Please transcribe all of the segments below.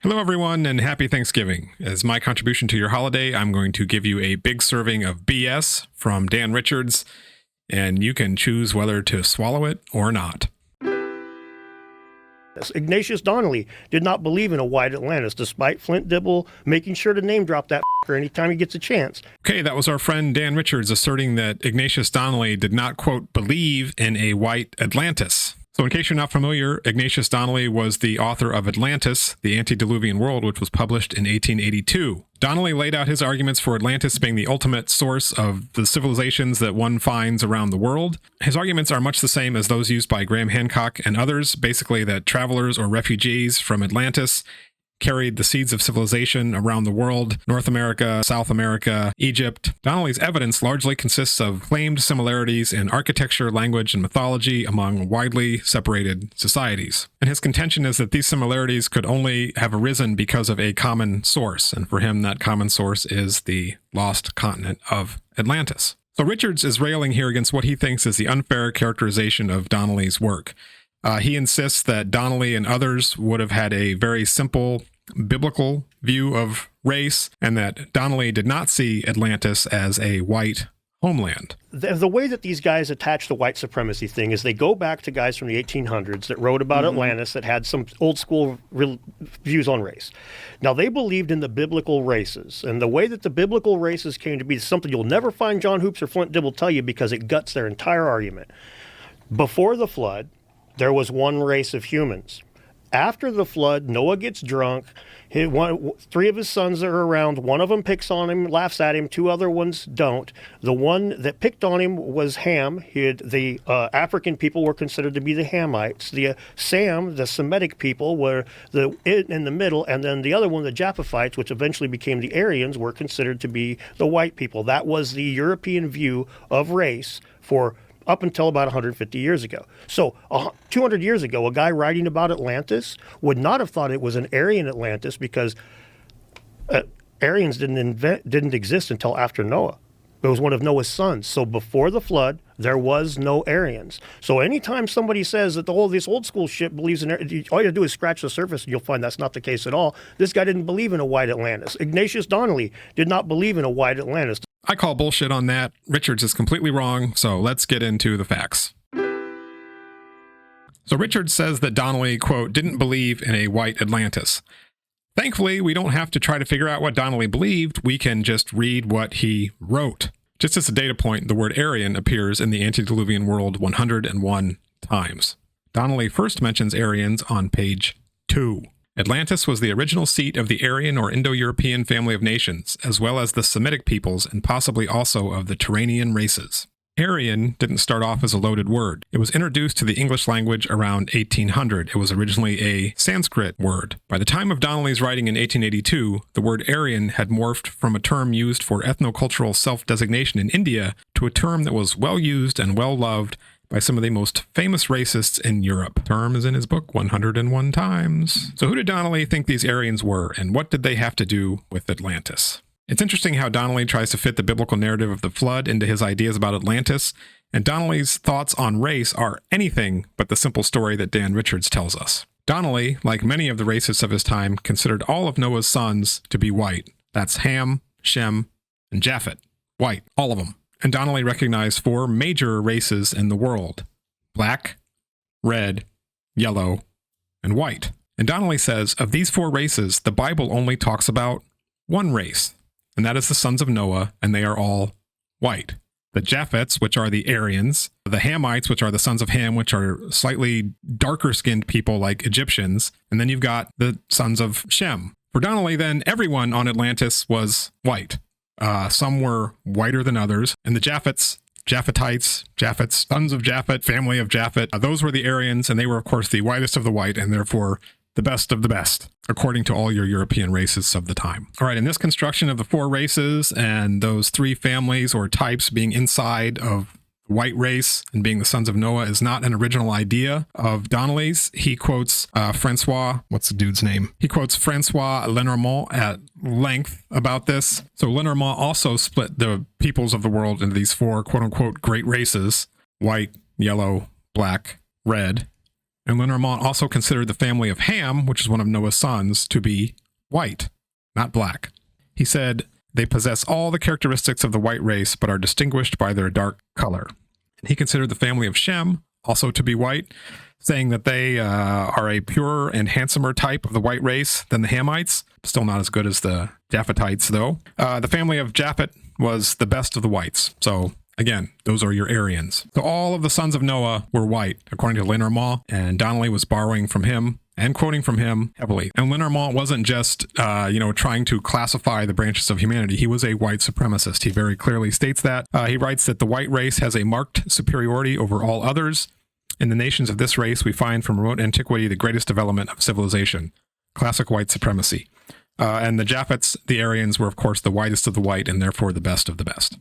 Hello, everyone, and happy Thanksgiving. As my contribution to your holiday, I'm going to give you a big serving of BS from Dan Richards, and you can choose whether to swallow it or not. Ignatius Donnelly did not believe in a white Atlantis, despite Flint Dibble making sure to name drop that anytime he gets a chance. Okay, that was our friend Dan Richards asserting that Ignatius Donnelly did not, quote, believe in a white Atlantis. So in case you're not familiar, Ignatius Donnelly was the author of Atlantis, the Antediluvian World, which was published in 1882. Donnelly laid out his arguments for Atlantis being the ultimate source of the civilizations that one finds around the world. His arguments are much the same as those used by Graham Hancock and others, basically that travelers or refugees from Atlantis carried the seeds of civilization around the world, North America, South America, Egypt. Donnelly's evidence largely consists of claimed similarities in architecture, language, and mythology among widely separated societies. And his contention is that these similarities could only have arisen because of a common source, and for him that common source is the lost continent of Atlantis. So Richards is railing here against what he thinks is the unfair characterization of Donnelly's work. He insists that Donnelly and others would have had a very simple biblical view of race, and that Donnelly did not see Atlantis as a white homeland. The way that these guys attach the white supremacy thing is they go back to guys from the 1800s that wrote about Atlantis that had some old school views on race. Now, they believed in the biblical races, and the way that the biblical races came to be is something you'll never find John Hoops or Flint Dibble tell you, because it guts their entire argument. Before the flood, there was one race of humans. After the flood, Noah gets drunk. Three of his sons are around. One of them picks on him, laughs at him. Two other ones don't. The one that picked on him was Ham. The African people were considered to be the Hamites. The Sam, the Semitic people, were in the middle. And then the other one, the Japhethites, which eventually became the Aryans, were considered to be the white people. That was the European view of race for up until about 150 years ago. So 200 years ago, a guy writing about Atlantis would not have thought it was an Aryan Atlantis, because Aryans didn't exist until after Noah. It was one of Noah's sons. So before the flood, there was no Aryans. So anytime somebody says that this old school shit believes in, all you gotta do is scratch the surface and you'll find that's not the case at all. This guy didn't believe in a white Atlantis. Ignatius Donnelly did not believe in a white Atlantis. I call bullshit on that. Richards is completely wrong, so let's get into the facts. So Richards says that Donnelly, quote, didn't believe in a white Atlantis. Thankfully, we don't have to try to figure out what Donnelly believed. We can just read what he wrote. Just as a data point, the word Aryan appears in the Antediluvian World 101 times. Donnelly first mentions Aryans on page 2. Atlantis was the original seat of the Aryan or Indo-European family of nations, as well as the Semitic peoples and possibly also of the Turanian races. Aryan didn't start off as a loaded word. It was introduced to the English language around 1800. It was originally a Sanskrit word. By the time of Donnelly's writing in 1882, the word Aryan had morphed from a term used for ethnocultural self-designation in India to a term that was well used and well loved by some of the most famous racists in Europe. The term is in his book 101 times. So who did Donnelly think these Aryans were, and what did they have to do with Atlantis? It's interesting how Donnelly tries to fit the biblical narrative of the flood into his ideas about Atlantis, and Donnelly's thoughts on race are anything but the simple story that Dan Richards tells us. Donnelly, like many of the racists of his time, considered all of Noah's sons to be white. That's Ham, Shem, and Japhet. White, all of them. And Donnelly recognized 4 major races in the world: black, red, yellow, and white. And Donnelly says, of these 4 races, the Bible only talks about one race, and that is the sons of Noah, and they are all white. The Japhets, which are the Aryans, the Hamites, which are the sons of Ham, which are slightly darker-skinned people like Egyptians, and then you've got the sons of Shem. For Donnelly, then, everyone on Atlantis was white. Some were whiter than others, and the Japhets, sons of Japhet, family of Japhet, those were the Aryans, and they were, of course, the whitest of the white, and therefore the best of the best, according to all your European races of the time. All right, in this construction of the 4 races and those 3 families or types being inside of the white race and being the sons of Noah is not an original idea of Donnelly's. He quotes Francois, what's the dude's name? He quotes Francois Lenormand at length about this. So Lenormand also split the peoples of the world into these 4 quote-unquote great races: white, yellow, black, red. And Lenormand also considered the family of Ham, which is one of Noah's sons, to be white, not black. He said, they possess all the characteristics of the white race, but are distinguished by their dark color. He considered the family of Shem also to be white, saying that they are a purer and handsomer type of the white race than the Hamites. Still not as good as the Japhetites, though. The family of Japhet was the best of the whites. So again, those are your Aryans. So all of the sons of Noah were white, according to Lenormand, and Donnelly was borrowing from him and quoting from him heavily. And Lenormand wasn't just, trying to classify the branches of humanity. He was a white supremacist. He very clearly states that. He writes that the white race has a marked superiority over all others. In the nations of this race, we find from remote antiquity the greatest development of civilization. Classic white supremacy. And the Japhets, the Aryans, were of course the whitest of the white and therefore the best of the best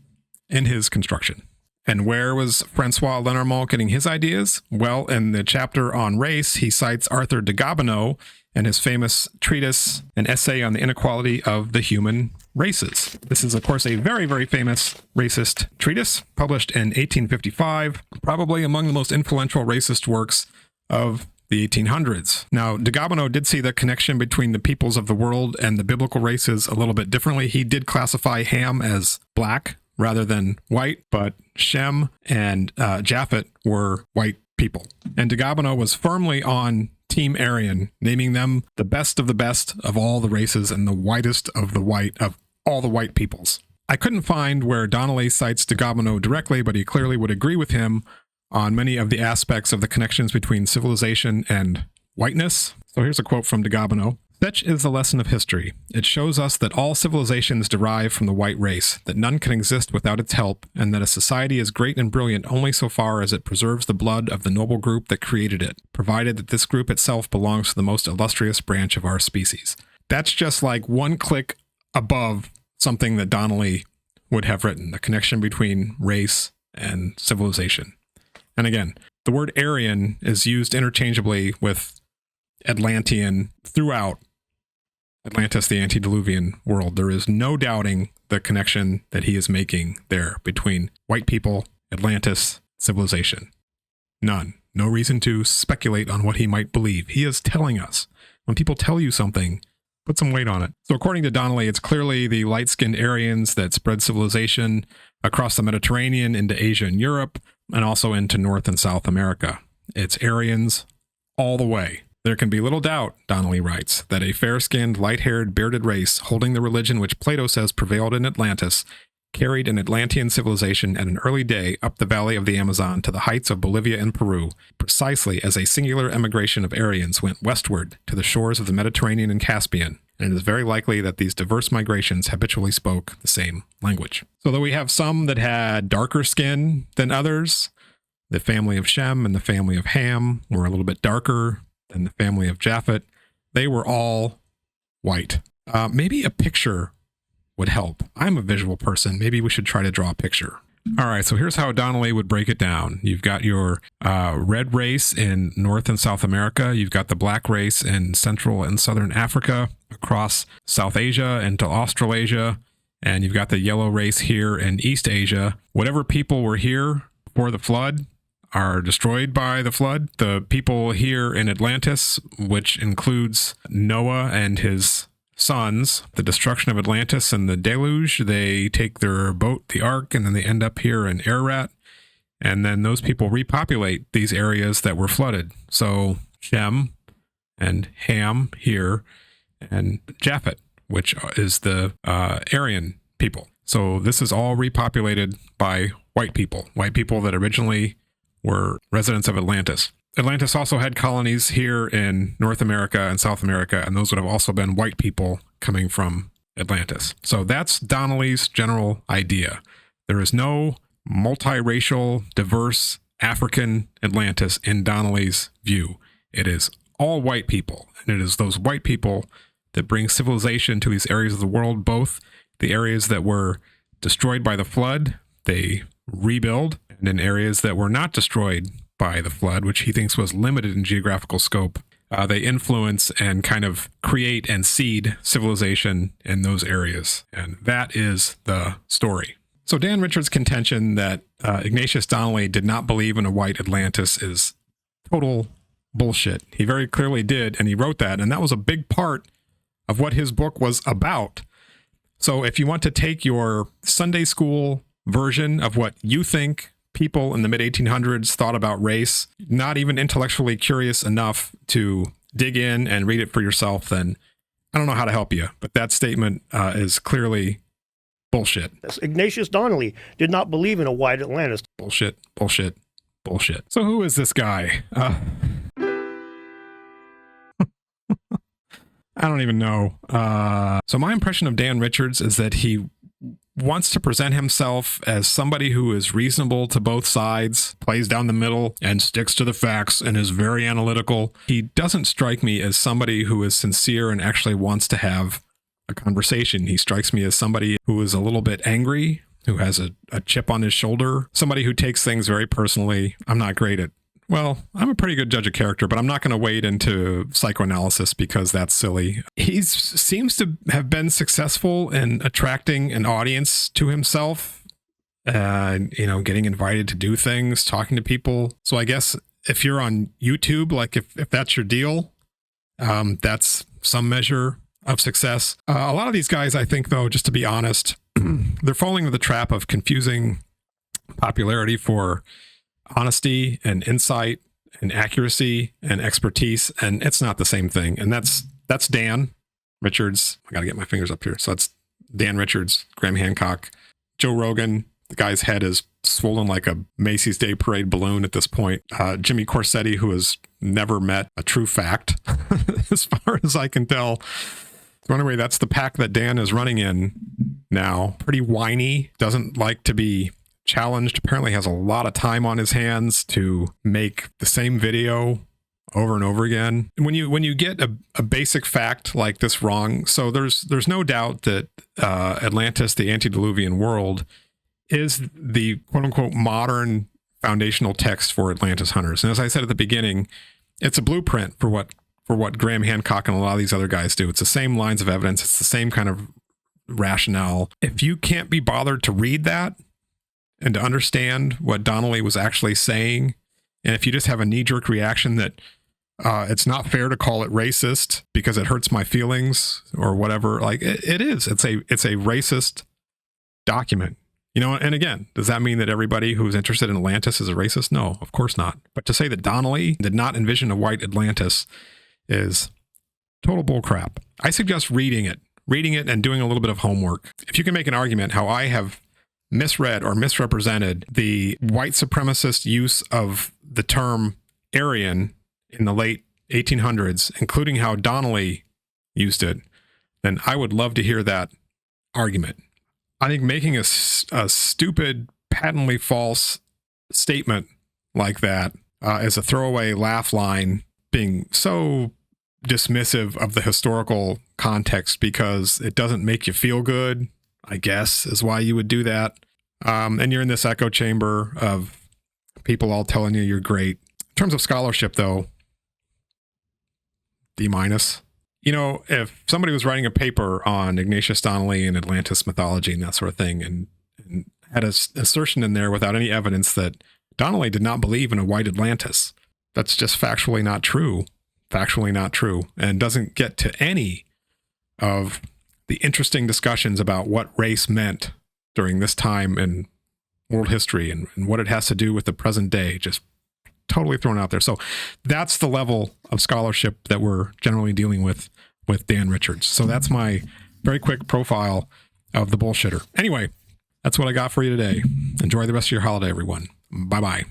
in his construction. And where was Francois Lenormand getting his ideas? Well, in the chapter on race, he cites Arthur de Gobineau and his famous treatise, an essay on the inequality of the human races. This is, of course, a very, very famous racist treatise published in 1855, probably among the most influential racist works of the 1800s. Now, de Gobineau did see the connection between the peoples of the world and the biblical races a little bit differently. He did classify Ham as black rather than white, but Shem and Japhet were white people. And de Gobineau was firmly on Team Aryan, naming them the best of all the races and the whitest of the white of all the white peoples. I couldn't find where Donnelly cites de Gobineau directly, but he clearly would agree with him on many of the aspects of the connections between civilization and whiteness. So here's a quote from de Gobineau. Such is the lesson of history. It shows us that all civilizations derive from the white race, that none can exist without its help, and that a society is great and brilliant only so far as it preserves the blood of the noble group that created it, provided that this group itself belongs to the most illustrious branch of our species. That's just like one click above something that Donnelly would have written, the connection between race and civilization. And again, the word Aryan is used interchangeably with Atlantean throughout Atlantis, the antediluvian world. There is no doubting the connection that he is making there between white people, Atlantis, civilization. None. No reason to speculate on what he might believe. He is telling us. When people tell you something, put some weight on it. So according to Donnelly, it's clearly the light-skinned Aryans that spread civilization across the Mediterranean into Asia and Europe, and also into North and South America. It's Aryans all the way. There can be little doubt, Donnelly writes, that a fair-skinned, light-haired, bearded race holding the religion which Plato says prevailed in Atlantis carried an Atlantean civilization at an early day up the valley of the Amazon to the heights of Bolivia and Peru, precisely as a singular emigration of Aryans went westward to the shores of the Mediterranean and Caspian, and it is very likely that these diverse migrations habitually spoke the same language. So though we have some that had darker skin than others, the family of Shem and the family of Ham were a little bit darker than the family of Japhet. They were all white. Maybe a picture would help. I'm a visual person. Maybe we should try to draw a picture. All right, so here's how Donnelly would break it down. You've got your red race in North and South America. You've got the black race in Central and Southern Africa, across South Asia into Australasia, and you've got the yellow race here in East Asia. Whatever people were here before the flood are destroyed by the flood. The people here in Atlantis, which includes Noah and his sons, the destruction of Atlantis and the deluge, they take their boat, the ark, and then they end up here in Ararat. And then those people repopulate these areas that were flooded. So Shem and Ham here, and Japhet, which is the Aryan people. So this is all repopulated by white people that originally were residents of Atlantis. Atlantis also had colonies here in North America and South America, and those would have also been white people coming from Atlantis. So that's Donnelly's general idea. There is no multiracial, diverse African Atlantis in Donnelly's view. It is all white people, and it is those white people that bring civilization to these areas of the world, both the areas that were destroyed by the flood, they rebuild, and in areas that were not destroyed by the flood, which he thinks was limited in geographical scope, they influence and kind of create and seed civilization in those areas. And that is the story. So Dan Richards' contention that Ignatius Donnelly did not believe in a white Atlantis is total bullshit. He very clearly did, and he wrote that, and that was a big part of what his book was about. So if you want to take your Sunday school version of what you think people in the mid-1800s thought about race, not even intellectually curious enough to dig in and read it for yourself, then I don't know how to help you. But that statement is clearly bullshit. Ignatius Donnelly did not believe in a white Atlantis. Bullshit, bullshit, bullshit. So who is this guy? I don't even know. So my impression of Dan Richards is that he wants to present himself as somebody who is reasonable to both sides, plays down the middle, and sticks to the facts, and is very analytical. He doesn't strike me as somebody who is sincere and actually wants to have a conversation. He strikes me as somebody who is a little bit angry, who has a chip on his shoulder, somebody who takes things very personally. I'm not great at, well, I'm a pretty good judge of character, but I'm not going to wade into psychoanalysis because that's silly. He seems to have been successful in attracting an audience to himself, getting invited to do things, talking to people. So I guess if you're on YouTube, like if that's your deal, that's some measure of success. A lot of these guys, I think, though, just to be honest, they're falling into the trap of confusing popularity for honesty and insight and accuracy and expertise, and it's not the same thing. And that's Dan Richards. I gotta get my fingers up here. So that's Dan Richards, Graham Hancock, Joe Rogan. The guy's head is swollen like a Macy's Day Parade balloon at this point. Jimmy Corsetti, who has never met a true fact, as far as I can tell. So anyway, that's the pack that Dan is running in now. Pretty whiny, doesn't like to be challenged, apparently has a lot of time on his hands to make the same video over and over again. When you get a basic fact like this wrong, so there's no doubt that Atlantis, the antediluvian world, is the quote-unquote modern foundational text for Atlantis hunters. And as I said at the beginning, it's a blueprint for what Graham Hancock and a lot of these other guys do. It's the same lines of evidence. It's the same kind of rationale. If you can't be bothered to read that and to understand what Donnelly was actually saying, and if you just have a knee-jerk reaction that it's not fair to call it racist because it hurts my feelings or whatever, like it is. It's a racist document. And again, does that mean that everybody who's interested in Atlantis is a racist? No, of course not. But to say that Donnelly did not envision a white Atlantis is total bullcrap. I suggest reading it and doing a little bit of homework. If you can make an argument how I have misread or misrepresented the white supremacist use of the term Aryan in the late 1800s, including how Donnelly used it, then I would love to hear that argument. I think making a stupid, patently false statement like that is a throwaway laugh line, being so dismissive of the historical context because it doesn't make you feel good, I guess, is why you would do that. And you're in this echo chamber of people all telling you you're great. In terms of scholarship, though, D-. If somebody was writing a paper on Ignatius Donnelly and Atlantis mythology and that sort of thing, and had an assertion in there without any evidence that Donnelly did not believe in a white Atlantis, that's just factually not true. And doesn't get to any of the interesting discussions about what race meant during this time in world history and what it has to do with the present day. Just totally thrown out there. So that's the level of scholarship that we're generally dealing with Dan Richards. So that's my very quick profile of the bullshitter. Anyway, that's what I got for you today. Enjoy the rest of your holiday, everyone. Bye-bye.